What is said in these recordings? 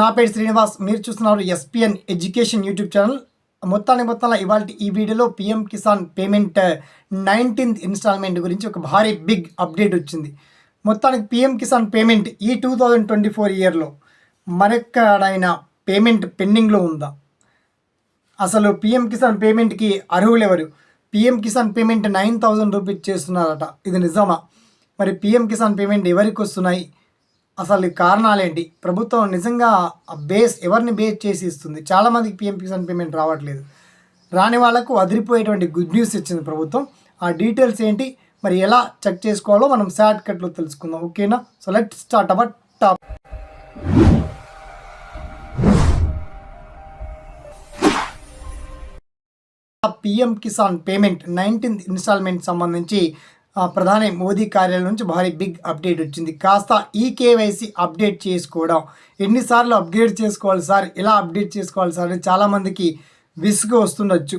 నా పేరు శ్రీనివాస్. మీరు చూస్తున్నారు ఎస్పీఎన్ ఎడ్యుకేషన్ యూట్యూబ్ ఛానల్. మొత్తంలో ఇవాళ ఈ వీడియోలో PM Kisan payment 19th instalment గురించి ఒక భారీ బిగ్ అప్డేట్ వచ్చింది. మొత్తానికి పీఎం కిసాన్ పేమెంట్ ఈ 2024 ఇయర్లో మరెక్కడైనా పేమెంట్ పెండింగ్లో ఉందా? అసలు పీఎం కిసాన్ పేమెంట్కి అర్హులు ఎవరు? పీఎం కిసాన్ పేమెంట్ 9,000 రూపీస్ చేస్తున్నారట, ఇది నిజమా? మరి పీఎం కిసాన్ పేమెంట్ ఎవరికి వస్తున్నాయి? అసలు కారణాలేంటి? ప్రభుత్వం నిజంగా ఎవరిని బేస్ చేసి ఇస్తుంది? చాలామందికి పీఎం కిసాన్ పేమెంట్ రావట్లేదు. రాని వాళ్ళకు అదిరిపోయేటువంటి గుడ్ న్యూస్ ఇచ్చింది ప్రభుత్వం. ఆ డీటెయిల్స్ ఏంటి, మరి ఎలా చెక్ చేసుకోవాలో మనం షార్ట్ కట్లో తెలుసుకుందాం. ఓకేనా? So let start our top. PM Kisan payment 19th installment సంబంధించి ప్రధాని మోదీ కార్యాలయం నుంచి భారీ బిగ్ అప్డేట్ వచ్చింది. కాస్త ఈ కేవైసీ అప్డేట్ చేసుకోవడం, ఎన్నిసార్లు అప్డేట్ చేసుకోవాలి సార్, ఎలా అప్డేట్ చేసుకోవాలి సార్ అని చాలామందికి విసుగు వస్తుండొచ్చు.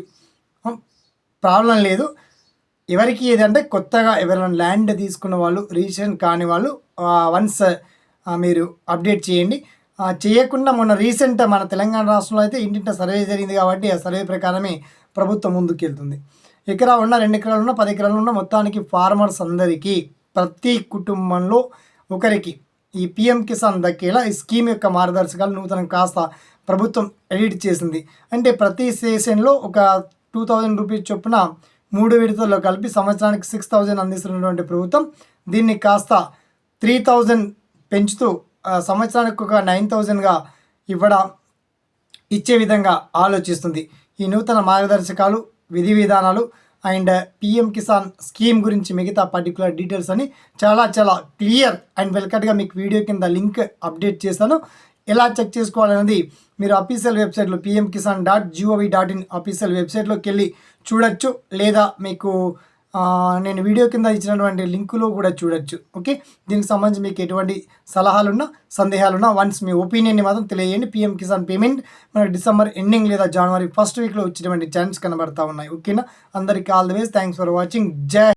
ప్రాబ్లం లేదు. ఎవరికి ఏదంటే కొత్తగా ఎవరైనా ల్యాండ్ తీసుకున్న వాళ్ళు, రిజిస్ట్రేషన్ కాని వాళ్ళు వన్స్ మీరు అప్డేట్ చేయండి. చేయకుండా మొన్న రీసెంట్ మన తెలంగాణ రాష్ట్రంలో అయితే ఇంటింట సర్వే జరిగింది కాబట్టి ఆ సర్వే ప్రకారమే ప్రభుత్వం ముందుకెళ్తుంది. ఎకరా ఉన్న, 2 ఎకరాలు ఉన్న, 10 ఎకరాలు ఉన్న, మొత్తానికి ఫార్మర్స్ అందరికీ ప్రతి కుటుంబంలో ఒకరికి ఈ పీఎం కిసాన్ దక్కేలా ఈ స్కీమ్ యొక్క మార్గదర్శకాలు నూతనం కాస్త ప్రభుత్వం ఎడిట్ చేసింది. అంటే ప్రతి సెషన్లో ఒక 2,000 రూపీస్ చొప్పున 3 విడతల్లో కలిపి సంవత్సరానికి 6,000 అందిస్తున్నటువంటి ప్రభుత్వం దీన్ని కాస్త 3,000 పెంచుతూ సంవత్సరానికి ఒక 9,000గా ఇచ్చే విధంగా ఆలోచిస్తుంది. ఈ నూతన మార్గదర్శకాలు, విధి విధానాలు అండ్ పీఎం కిసాన్ స్కీమ్ గురించి మిగతా పర్టికులర్ డీటెయిల్స్ అని చాలా క్లియర్ అండ్ వెల్కట్గా మీకు వీడియో కింద లింక్ అప్డేట్ చేశాను. ఎలా చెక్ చేసుకోవాలనేది మీరు అఫీషియల్ వెబ్సైట్లో pmkisan.gov.in అఫీషియల్ వెబ్సైట్లోకి వెళ్ళి చూడొచ్చు, లేదా మీకు నేను వీడియో కింద ఇచ్చినటువంటి లింకులో కూడా చూడొచ్చు. ఓకే, దీనికి సంబంధించి మీకు ఎటువంటి సలహాలున్నా, సందేహాలున్నా వన్స్ మీ ఒపీనియన్ని మాత్రం తెలియజేయండి. పీఎం కిసాన్ పేమెంట్ మనకి డిసెంబర్ ఎండింగ్ లేదా జనవరి 1st వీక్లో వచ్చేటువంటి ఛాన్స్ కనబడతా ఉన్నాయి. ఓకేనా? అందరికీ all the best. Thanks for watching. జై